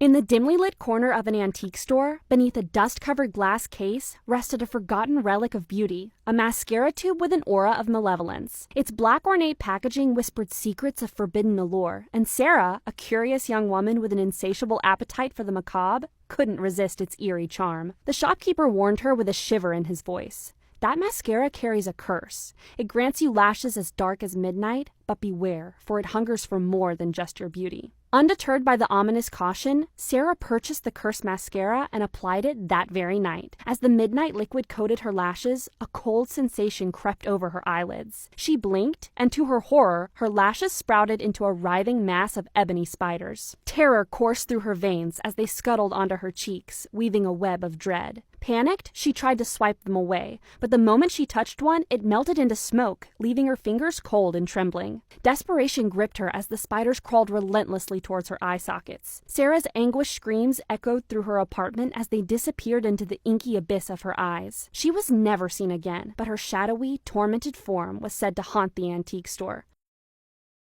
In the dimly lit corner of an antique store, beneath a dust-covered glass case, rested a forgotten relic of beauty, a mascara tube with an aura of malevolence. Its black ornate packaging whispered secrets of forbidden allure, and Sarah, a curious young woman with an insatiable appetite for the macabre, couldn't resist its eerie charm. The shopkeeper warned her with a shiver in his voice. That mascara carries a curse. It grants you lashes as dark as midnight, but beware, for it hungers for more than just your beauty. Undeterred by the ominous caution, Sarah purchased the cursed mascara and applied it that very night. As the midnight liquid coated her lashes, a cold sensation crept over her eyelids. She blinked, and to her horror, her lashes sprouted into a writhing mass of ebony spiders. Terror coursed through her veins as they scuttled onto her cheeks, weaving a web of dread. Panicked, she tried to swipe them away, but the moment she touched one, it melted into smoke, leaving her fingers cold and trembling. Desperation gripped her as the spiders crawled relentlessly towards her eye sockets. Sarah's anguished screams echoed through her apartment as they disappeared into the inky abyss of her eyes. She was never seen again, but her shadowy, tormented form was said to haunt the antique store,